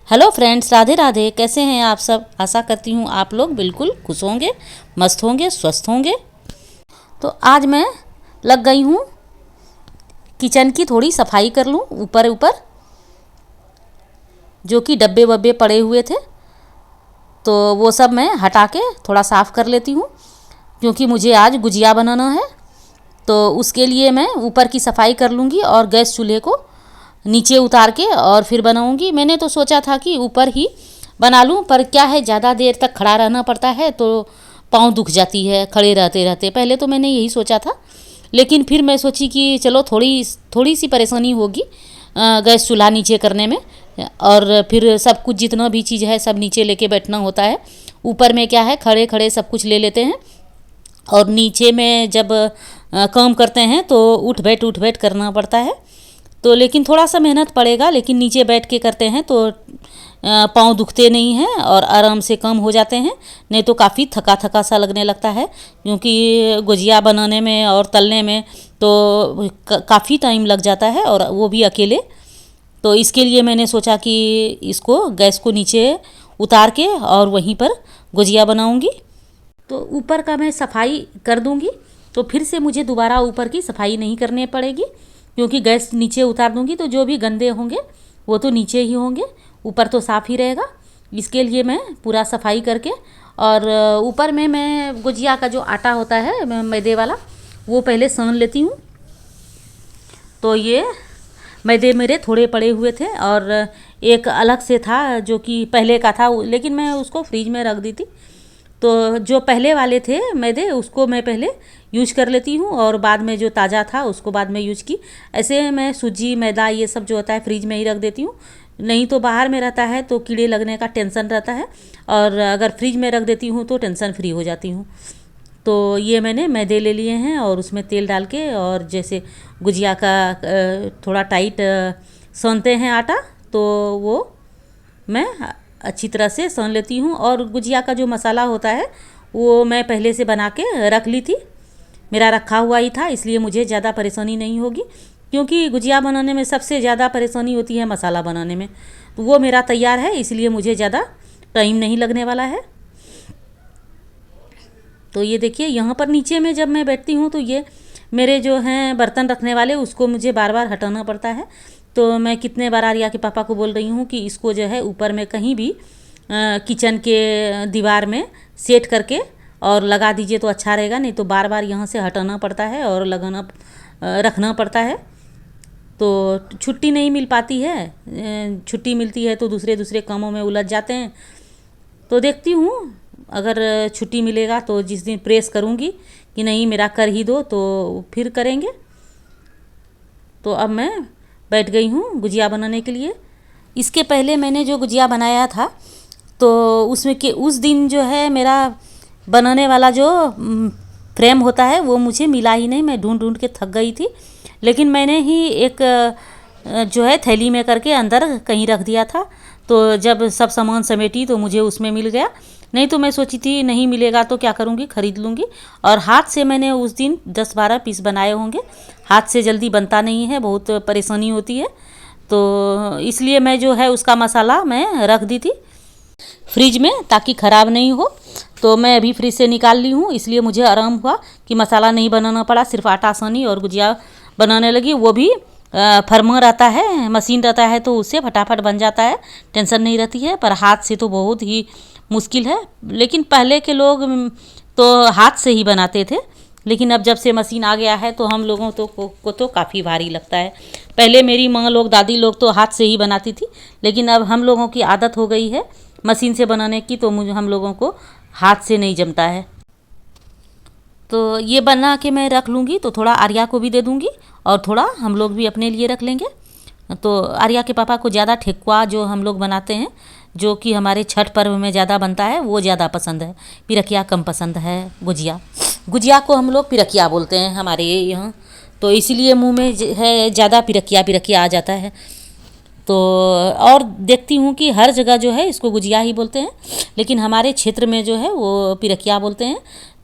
Hello friends, Radhe Radhe. कैसे हैं आप सब? आशा करती हूँ आप लोग बिल्कुल खुश होंगे, मस्त होंगे, स्वस्थ होंगे। तो आज मैं लग गई हूँ किचन की थोड़ी सफाई कर लूँ। ऊपर ऊपर जो कि डब्बे वब्बे पड़े हुए थे तो वो सब मैं हटा के थोड़ा साफ़ कर लेती हूँ, क्योंकि मुझे आज गुजिया बनाना है। तो उसके लिए मैं ऊपर की सफाई कर लूँगी और गैस चूल्हे को नीचे उतार के और फिर बनाऊंगी। मैंने तो सोचा था कि ऊपर ही बना लूं, पर क्या है ज़्यादा देर तक खड़ा रहना पड़ता है तो पाँव दुख जाती है खड़े रहते रहते। पहले तो मैंने यही सोचा था, लेकिन फिर मैं सोची कि चलो थोड़ी सी परेशानी होगी गैस चूल्हा नीचे करने में, और फिर सब कुछ जितना भी चीज़ है सब नीचे लेके बैठना होता है। ऊपर में क्या है, खड़े खड़े सब कुछ ले लेते हैं, और नीचे में जब काम करते हैं तो उठ बैठ करना पड़ता है। तो लेकिन थोड़ा सा मेहनत पड़ेगा, लेकिन नीचे बैठ के करते हैं तो पाँव दुखते नहीं हैं और आराम से काम हो जाते हैं। नहीं तो काफ़ी थका थका सा लगने लगता है, क्योंकि गुजिया बनाने में और तलने में तो काफ़ी टाइम लग जाता है, और वो भी अकेले। तो इसके लिए मैंने सोचा कि इसको गैस को नीचे उतार के और वहीं पर गुजिया बनाऊंगी। तो ऊपर का मैं सफाई कर दूंगी, तो फिर से मुझे दोबारा ऊपर की सफाई नहीं करनी पड़ेगी, क्योंकि गैस नीचे उतार दूंगी तो जो भी गंदे होंगे वो तो नीचे ही होंगे, ऊपर तो साफ़ ही रहेगा। इसके लिए मैं पूरा सफाई करके, और ऊपर में मैं गुजिया का जो आटा होता है मैदे वाला, वो पहले सान लेती हूँ। तो ये मैदे मेरे थोड़े पड़े हुए थे, और एक अलग से था जो कि पहले का था, लेकिन मैं उसको फ्रीज में रख दी थी। तो जो पहले वाले थे मैदे, उसको मैं पहले यूज कर लेती हूँ, और बाद में जो ताज़ा था उसको बाद में यूज की। ऐसे मैं सूजी मैदा ये सब जो होता है फ्रीज में ही रख देती हूँ, नहीं तो बाहर में रहता है तो कीड़े लगने का टेंशन रहता है, और अगर फ्रीज में रख देती हूँ तो टेंशन फ्री हो जाती हूँ। तो ये मैंने मैदे ले लिए हैं, और उसमें तेल डाल के, और जैसे गुजिया का थोड़ा टाइट सानते हैं आटा, तो वो मैं अच्छी तरह से सान लेती हूँ। और गुजिया का जो मसाला होता है वो मैं पहले से बना के रख ली थी, मेरा रखा हुआ ही था, इसलिए मुझे ज़्यादा परेशानी नहीं होगी। क्योंकि गुजिया बनाने में सबसे ज़्यादा परेशानी होती है मसाला बनाने में, तो वो मेरा तैयार है, इसलिए मुझे ज़्यादा टाइम नहीं लगने वाला है। तो ये देखिए, यहाँ पर नीचे में जब मैं बैठती हूँ तो ये मेरे जो हैं बर्तन रखने वाले, उसको मुझे बार बार हटाना पड़ता है। तो मैं कितने बार आर्या के पापा को बोल रही हूँ कि इसको जो है ऊपर में कहीं भी किचन के दीवार में सेट करके और लगा दीजिए तो अच्छा रहेगा, नहीं तो बार बार यहाँ से हटाना पड़ता है और लगाना रखना पड़ता है। तो छुट्टी नहीं मिल पाती है, छुट्टी मिलती है तो दूसरे दूसरे कामों में उलझ जाते हैं। तो देखती हूँ, अगर छुट्टी मिलेगा तो जिस दिन प्रेस करूँगी कि नहीं मेरा कर ही दो, तो फिर करेंगे। तो अब मैं बैठ गई हूँ गुजिया बनाने के लिए। इसके पहले मैंने जो गुजिया बनाया था तो उसमें के उस दिन जो है मेरा बनाने वाला जो फ्रेम होता है वो मुझे मिला ही नहीं, मैं ढूंढ ढूंढ के थक गई थी। लेकिन मैंने ही एक जो है थैली में करके अंदर कहीं रख दिया था, तो जब सब सामान समेटी तो मुझे उसमें मिल गया। नहीं तो मैं सोची थी नहीं मिलेगा तो क्या करूँगी, ख़रीद लूँगी। और हाथ से मैंने उस दिन 10-12 पीस बनाए होंगे, हाथ से जल्दी बनता नहीं है, बहुत परेशानी होती है। तो इसलिए मैं जो है उसका मसाला मैं रख दी थी फ्रिज में, ताकि ख़राब नहीं हो। तो मैं अभी फ्रिज से निकाल ली हूँ, इसलिए मुझे आराम हुआ कि मसाला नहीं बनाना पड़ा, सिर्फ आटा सानी और गुजिया बनाने लगी। वो भी फर्मा रहता है, मशीन रहता है तो उससे फटाफट बन जाता है, टेंशन नहीं रहती है। पर हाथ से तो बहुत ही मुश्किल है। लेकिन पहले के लोग तो हाथ से ही बनाते थे, लेकिन अब जब से मशीन आ गया है तो हम लोगों को तो काफ़ी भारी लगता है। पहले मेरी माँ लोग, दादी लोग तो हाथ से ही बनाती थी, लेकिन अब हम लोगों की आदत हो गई है मशीन से बनाने की, तो हम लोगों को हाथ से नहीं जमता है। तो ये बना के मैं रख लूँगी, तो थोड़ा आर्या को भी दे दूँगी और थोड़ा हम लोग भी अपने लिए रख लेंगे। तो आर्या के पापा को ज़्यादा ठेकुआ जो हम लोग बनाते हैं, जो कि हमारे छठ पर्व में ज़्यादा बनता है, वो ज़्यादा पसंद है। पिरकिया कम पसंद है। गुजिया को हम लोग पिरकिया बोलते हैं हमारे यहाँ, तो इसीलिए मुंह में है ज़्यादा पिरकिया आ जाता है। तो और देखती हूँ कि हर जगह जो है इसको गुजिया ही बोलते हैं, लेकिन हमारे क्षेत्र में जो है वो पिरकिया बोलते हैं।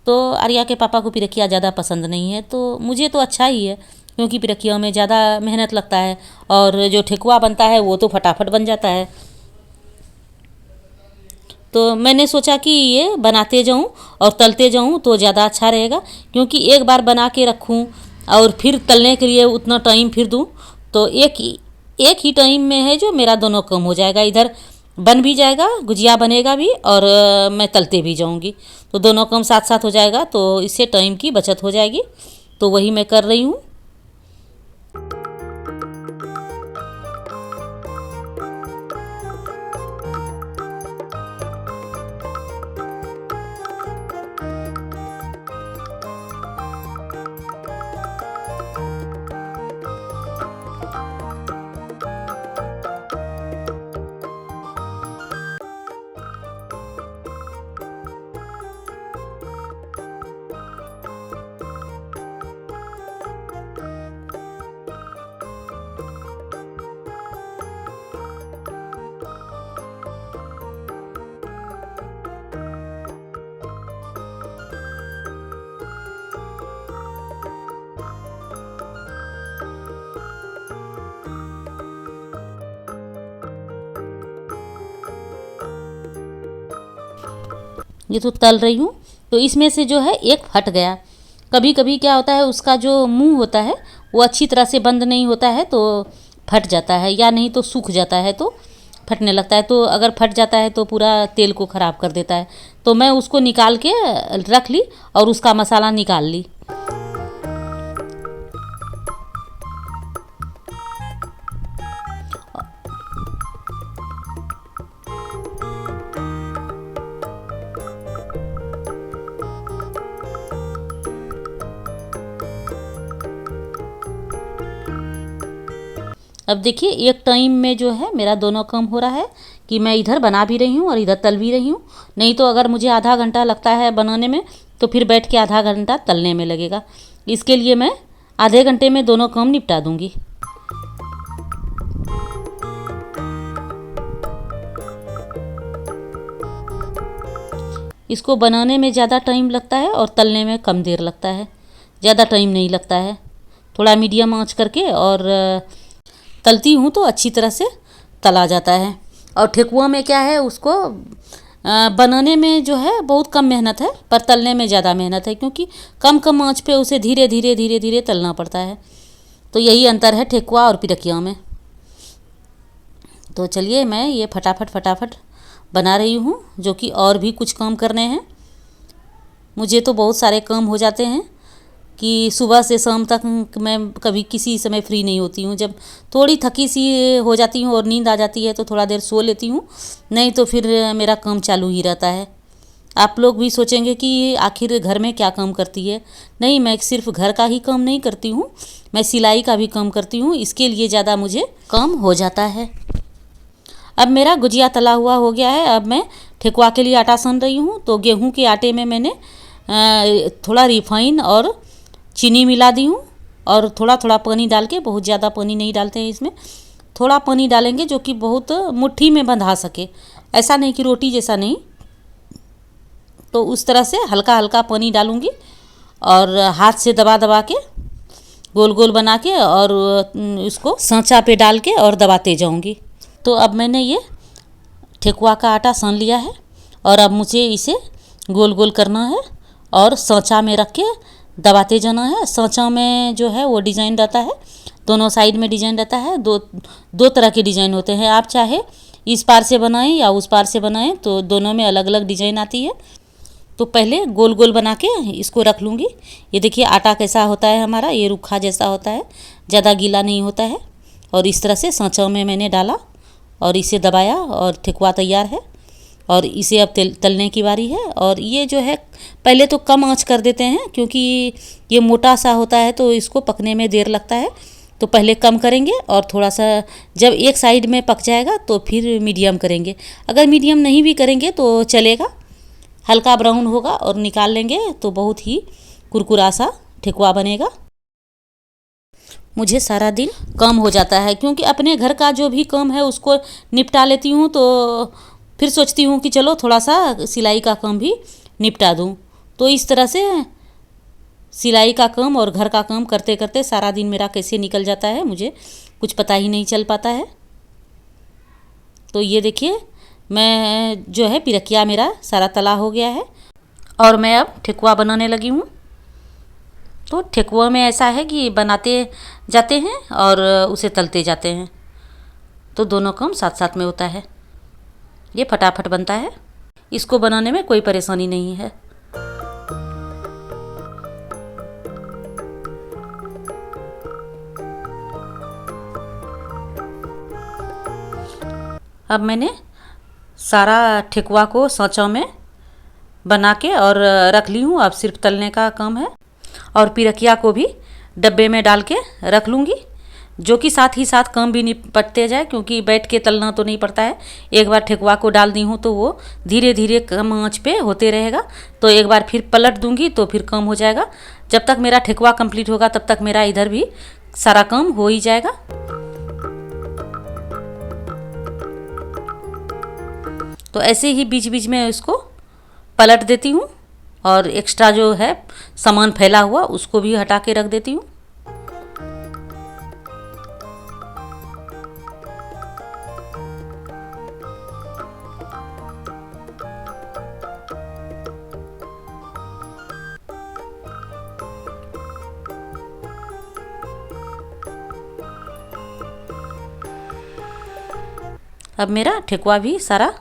तो आर्या के पापा को पिरकिया ज़्यादा पसंद नहीं है, तो मुझे तो अच्छा ही है, क्योंकि पिरकियों में ज़्यादा मेहनत लगता है, और जो ठेकुआ बनता है वो तो फटाफट बन जाता है। तो मैंने सोचा कि ये बनाते जाऊं और तलते जाऊं तो ज़्यादा अच्छा रहेगा, क्योंकि एक बार बना के रखूं और फिर तलने के लिए उतना टाइम फिर दूं तो एक ही टाइम में है जो मेरा दोनों काम हो जाएगा। इधर बन भी जाएगा, गुजिया बनेगा भी और मैं तलते भी जाऊंगी, तो दोनों काम साथ साथ हो जाएगा, तो इससे टाइम की बचत हो जाएगी। तो वही मैं कर रही हूँ। ये तो तल रही हूँ, तो इसमें से जो है एक फट गया। कभी कभी क्या होता है, उसका जो मुंह होता है वो अच्छी तरह से बंद नहीं होता है तो फट जाता है, या नहीं तो सूख जाता है तो फटने लगता है। तो अगर फट जाता है तो पूरा तेल को ख़राब कर देता है। तो मैं उसको निकाल के रख ली और उसका मसाला निकाल ली। अब देखिए एक टाइम में जो है मेरा दोनों काम हो रहा है कि मैं इधर बना भी रही हूँ और इधर तल भी रही हूँ। नहीं तो अगर मुझे आधा घंटा लगता है बनाने में तो फिर बैठ के आधा घंटा तलने में लगेगा। इसके लिए मैं आधे घंटे में दोनों काम निपटा दूँगी। इसको बनाने में ज़्यादा टाइम लगता है और तलने में कम देर लगता है, ज़्यादा टाइम नहीं लगता है। थोड़ा मीडियम आंच करके और तलती हूँ तो अच्छी तरह से तला जाता है। और ठेकुआ में क्या है, उसको बनाने में जो है बहुत कम मेहनत है, पर तलने में ज़्यादा मेहनत है, क्योंकि कम कम आंच पे उसे धीरे धीरे धीरे धीरे तलना पड़ता है। तो यही अंतर है ठेकुआ और पिरकिया में। तो चलिए मैं ये फटाफट फटाफट बना रही हूँ, जो कि और भी कुछ काम करने हैं। मुझे तो बहुत सारे काम हो जाते हैं कि सुबह से शाम तक मैं कभी किसी समय फ्री नहीं होती हूँ। जब थोड़ी थकी सी हो जाती हूँ और नींद आ जाती है तो थोड़ा देर सो लेती हूँ, नहीं तो फिर मेरा काम चालू ही रहता है। आप लोग भी सोचेंगे कि आखिर घर में क्या काम करती है। नहीं, मैं सिर्फ घर का ही काम नहीं करती हूँ, मैं सिलाई का भी काम करती हूँ। इसके लिए ज़्यादा मुझे काम हो जाता है। अब मेरा गुजिया तला हुआ हो गया है। अब मैं ठेकुआ के लिए आटा सान रही हूँ। तो गेहूँ के आटे में मैंने थोड़ा रिफाइन और चीनी मिला दी हूँ और थोड़ा थोड़ा पानी डाल के, बहुत ज़्यादा पानी नहीं डालते हैं इसमें, थोड़ा पानी डालेंगे जो कि बहुत मुट्ठी में बंधा सके, ऐसा नहीं कि रोटी जैसा नहीं। तो उस तरह से हल्का हल्का पानी डालूँगी और हाथ से दबा दबा के गोल गोल बना के और इसको सांचा पे डाल के और दबाते जाऊँगी। तो अब मैंने ये ठेकुआ का आटा सान लिया है और अब मुझे इसे गोल गोल करना है और सांचा में रख के दबाते जाना है। सांचा में जो है वो डिज़ाइन रहता है, दोनों साइड में डिज़ाइन रहता है। दो तरह के डिज़ाइन होते हैं। आप चाहे इस पार से बनाएं या उस पार से बनाएं, तो दोनों में अलग अलग डिज़ाइन आती है। तो पहले गोल गोल बना के इसको रख लूँगी। ये देखिए आटा कैसा होता है हमारा, ये रूखा जैसा होता है, ज़्यादा गीला नहीं होता है। और इस तरह से सांचा में मैंने डाला और इसे दबाया और ठेकुआ तैयार है। और इसे अब तलने की बारी है। और ये जो है पहले तो कम आंच कर देते हैं, क्योंकि ये मोटा सा होता है तो इसको पकने में देर लगता है। तो पहले कम करेंगे और थोड़ा सा जब एक साइड में पक जाएगा तो फिर मीडियम करेंगे। अगर मीडियम नहीं भी करेंगे तो चलेगा, हल्का ब्राउन होगा और निकाल लेंगे तो बहुत ही कुरकुरा सा ठेकुआ बनेगा। मुझे सारा दिन काम हो जाता है, क्योंकि अपने घर का जो भी काम है उसको निपटा लेती हूँ। तो फिर सोचती हूँ कि चलो थोड़ा सा सिलाई का काम भी निपटा दूँ। तो इस तरह से सिलाई का काम और घर का काम करते करते सारा दिन मेरा कैसे निकल जाता है मुझे कुछ पता ही नहीं चल पाता है। तो ये देखिए मैं जो है पिरकिया मेरा सारा तला हो गया है और मैं अब ठेकुआ बनाने लगी हूँ। तो ठेकुआ में ऐसा है कि बनाते जाते हैं और उसे तलते जाते हैं, तो दोनों काम साथ साथ में होता है। ये फटाफट बनता है, इसको बनाने में कोई परेशानी नहीं है। अब मैंने सारा ठेकुआ को सांचा में बना के और रख ली हूँ। अब सिर्फ तलने का काम है और पिरकिया को भी डब्बे में डाल के रख लूँगी, जो कि साथ ही साथ काम भी निपटते जाए, क्योंकि बैठ के तलना तो नहीं पड़ता है। एक बार ठेकुआ को डाल दी हूँ तो वो धीरे धीरे कम आंच पे होते रहेगा, तो एक बार फिर पलट दूँगी तो फिर काम हो जाएगा। जब तक मेरा ठेकुआ कंप्लीट होगा तब तक मेरा इधर भी सारा काम हो ही जाएगा। तो ऐसे ही बीच बीच में इसको पलट देती हूँ और एक्स्ट्रा जो है सामान फैला हुआ उसको भी हटा के रख देती हूँ। अब मेरा ठेकुआ भी सारा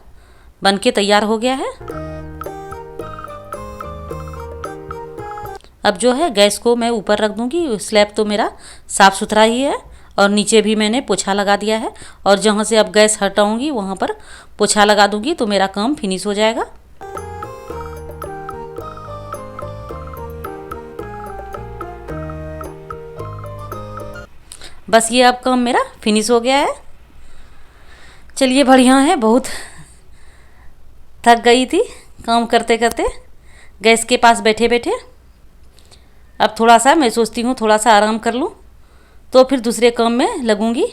बन के तैयार हो गया है। अब जो है गैस को मैं ऊपर रख दूंगी। स्लैब तो मेरा साफ़ सुथरा ही है और नीचे भी मैंने पोछा लगा दिया है, और जहाँ से अब गैस हटाऊंगी वहाँ पर पोछा लगा दूंगी तो मेरा काम फिनिश हो जाएगा। बस ये अब काम मेरा फिनिश हो गया है। चलिए बढ़िया है, बहुत थक गई थी काम करते करते गैस के पास बैठे बैठे। अब थोड़ा सा मैं सोचती हूँ थोड़ा सा आराम कर लूँ तो फिर दूसरे काम में लगूंगी।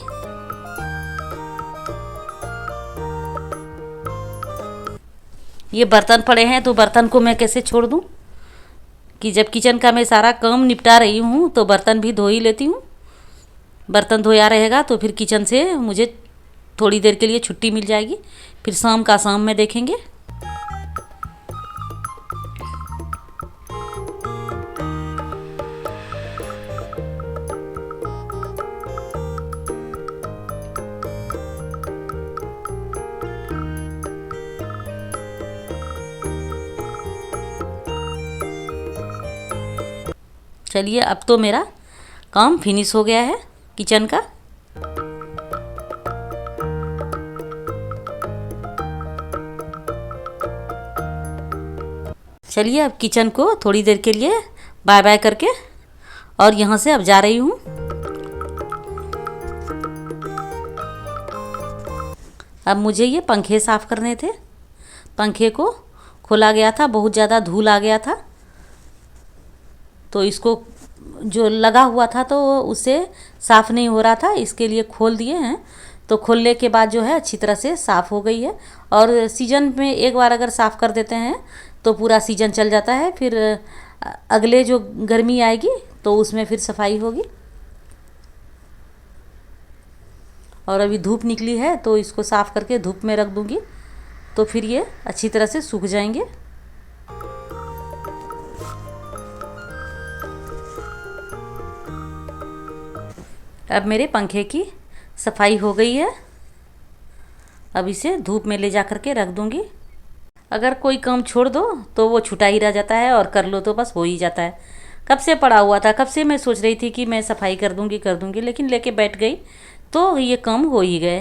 ये बर्तन पड़े हैं तो बर्तन को मैं कैसे छोड़ दूँ, कि जब किचन का मैं सारा काम निपटा रही हूँ तो बर्तन भी धो ही लेती हूँ। बर्तन धोया रहेगा तो फिर किचन से मुझे थोड़ी देर के लिए छुट्टी मिल जाएगी, फिर शाम का शाम में देखेंगे। चलिए अब तो मेरा काम फिनिश हो गया है किचन का। चलिए अब किचन को थोड़ी देर के लिए बाय बाय करके और यहाँ से अब जा रही हूँ। अब मुझे ये पंखे साफ़ करने थे। पंखे को खोला गया था, बहुत ज़्यादा धूल आ गया था, तो इसको जो लगा हुआ था तो उससे साफ़ नहीं हो रहा था, इसके लिए खोल दिए हैं। तो खोलने के बाद जो है अच्छी तरह से साफ़ हो गई है। और सीजन में एक बार अगर साफ़ कर देते हैं तो पूरा सीजन चल जाता है, फिर अगले जो गर्मी आएगी तो उसमें फिर सफाई होगी। और अभी धूप निकली है तो इसको साफ़ करके धूप में रख दूँगी तो फिर ये अच्छी तरह से सूख जाएंगे। अब मेरे पंखे की सफाई हो गई है। अब इसे धूप में ले जा कर के रख दूँगी। अगर कोई काम छोड़ दो तो वो छुटा ही रह जाता है, और कर लो तो बस हो ही जाता है। कब से पड़ा हुआ था, कब से मैं सोच रही थी कि मैं सफाई कर दूँगी, लेकिन लेके बैठ गई तो ये काम हो ही गए।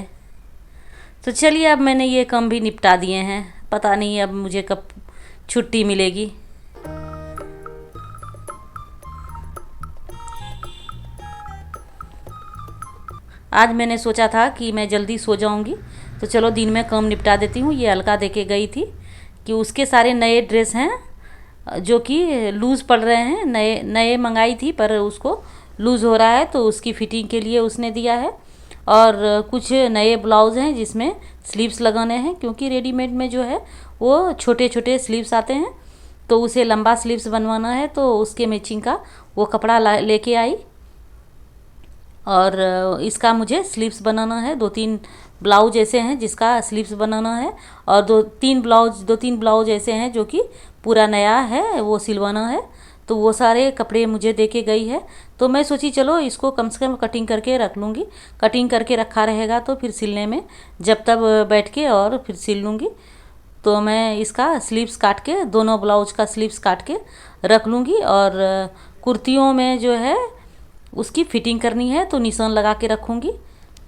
तो चलिए अब मैंने ये काम भी निपटा दिए हैं। पता नहीं अब मुझे कब छुट्टी मिलेगी। आज मैंने सोचा था कि मैं जल्दी सो जाऊंगी, तो चलो दिन में काम निपटा देती हूँ। ये अलका दे के गई थी कि उसके सारे नए ड्रेस हैं जो कि लूज़ पड़ रहे हैं। नए नए मंगाई थी पर उसको लूज़ हो रहा है, तो उसकी फ़िटिंग के लिए उसने दिया है। और कुछ नए ब्लाउज़ हैं जिसमें स्लीव्स लगाने हैं, क्योंकि रेडीमेड में जो है वो छोटे छोटे स्लीव्स आते हैं, तो उसे लंबा स्लीव्स बनवाना है। तो उसके मैचिंग का वो कपड़ा लेके आई और इसका मुझे स्लीव्स बनाना है। 2-3 ब्लाउज ऐसे हैं जिसका स्लीव्स बनाना है, और 2-3 ब्लाउज ऐसे हैं जो कि पूरा नया है, वो सिलवाना है। तो वो सारे कपड़े मुझे दे के गई है। तो मैं सोची चलो इसको कम से कम कटिंग करके रख लूँगी। कटिंग करके रखा रहेगा तो फिर सिलने में जब तब बैठ के और फिर सिल लूँगी। तो मैं इसका स्लीव्स काट के, दोनों ब्लाउज का स्लीव्स काट के रख लूँगी। और कुर्तियों में जो है उसकी फ़िटिंग करनी है तो निशान लगा के रखूँगी,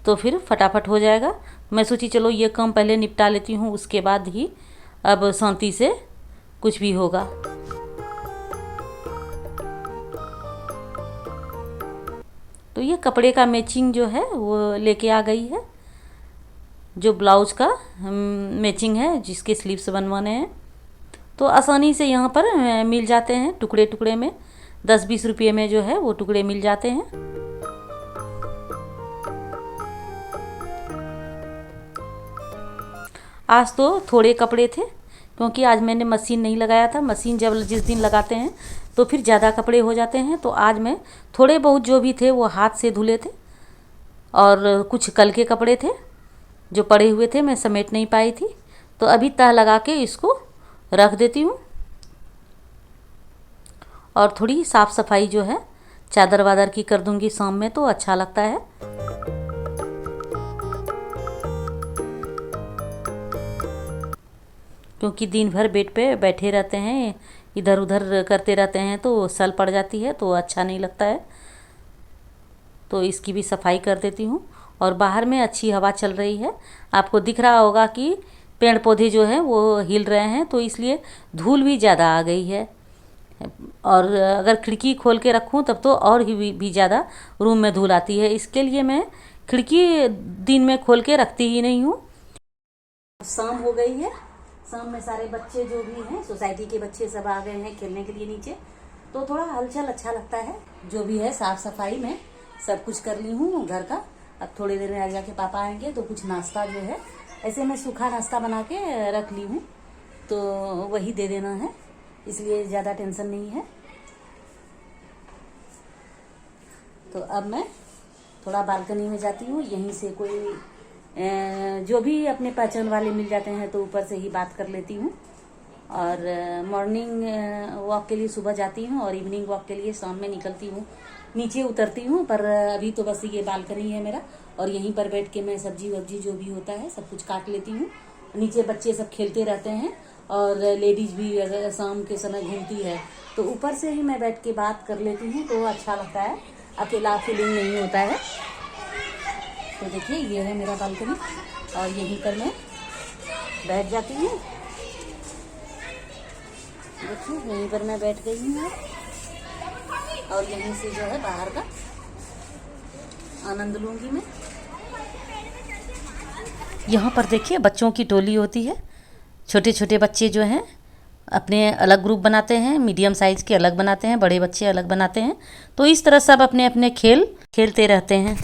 तो फिर फटाफट हो जाएगा। मैं सोची चलो ये काम पहले निपटा लेती हूँ, उसके बाद ही अब शांति से कुछ भी होगा। तो ये कपड़े का मैचिंग जो है वो लेके आ गई है, जो ब्लाउज का मैचिंग है जिसके स्लीव्स बनवाने हैं। तो आसानी से यहाँ पर मिल जाते हैं टुकड़े टुकड़े में, 10-20 रुपये में जो है वो टुकड़े मिल जाते हैं। आज तो थोड़े कपड़े थे क्योंकि आज मैंने मशीन नहीं लगाया था। मशीन जब जिस दिन लगाते हैं तो फिर ज़्यादा कपड़े हो जाते हैं। तो आज मैं थोड़े बहुत जो भी थे वो हाथ से धुले थे, और कुछ कल के कपड़े थे जो पड़े हुए थे, मैं समेट नहीं पाई थी। तो अभी तह लगा के इसको रख देती हूँ, और थोड़ी साफ़ सफाई जो है चादर वादर की कर दूँगी शाम में, तो अच्छा लगता है। क्योंकि दिन भर बेड पे बैठे रहते हैं, इधर उधर करते रहते हैं तो सल पड़ जाती है, तो अच्छा नहीं लगता है। तो इसकी भी सफाई कर देती हूँ। और बाहर में अच्छी हवा चल रही है, आपको दिख रहा होगा कि पेड़ पौधे जो हैं वो हिल रहे हैं, तो इसलिए धूल भी ज़्यादा आ गई है। और अगर खिड़की खोल के रखूँ तब तो और भी ज़्यादा रूम में धूल आती है। इसके लिए मैं खिड़की दिन में खोल के रखती ही नहीं हूँ। शाम हो गई है, शाम में सारे बच्चे जो भी हैं, सोसाइटी के बच्चे सब आ गए हैं खेलने के लिए नीचे, तो थोड़ा हलचल अच्छा लगता है। जो भी है साफ़ सफाई में सब कुछ कर ली हूँ घर का। अब थोड़ी देर में आर्या के पापा आएंगे तो कुछ नाश्ता जो है ऐसे मैं सूखा नाश्ता बना के रख ली हूँ, तो वही दे देना है, इसलिए ज़्यादा टेंशन नहीं है। तो अब मैं थोड़ा बालकनी में जाती हूँ, यहीं से कोई जो भी अपने पहचान वाले मिल जाते हैं तो ऊपर से ही बात कर लेती हूँ। और मॉर्निंग वॉक के लिए सुबह जाती हूँ और इवनिंग वॉक के लिए शाम में निकलती हूँ, नीचे उतरती हूँ। पर अभी तो बस ये बालकनी है मेरा, और यहीं पर बैठ के मैं सब्जी वब्जी जो भी होता है सब कुछ काट लेती हूँ। नीचे बच्चे सब खेलते रहते हैं, और लेडीज़ भी अगर शाम के समय घूमती है तो ऊपर से ही मैं बैठ के बात कर लेती हूँ, तो अच्छा लगता है, अकेला फीलिंग नहीं होता है। तो देखिए ये है मेरा बालकनी, और यहीं पर मैं बैठ जाती हूँ। देखिए यहीं पर मैं बैठ गई हूँ, और यहीं से जो है बाहर का आनंद लूँगी मैं। यहाँ पर देखिए बच्चों की टोली होती है, छोटे छोटे बच्चे जो हैं अपने अलग ग्रुप बनाते हैं, मीडियम साइज़ के अलग बनाते हैं, बड़े बच्चे अलग बनाते हैं। तो इस तरह सब अपने अपने खेल खेलते रहते हैं।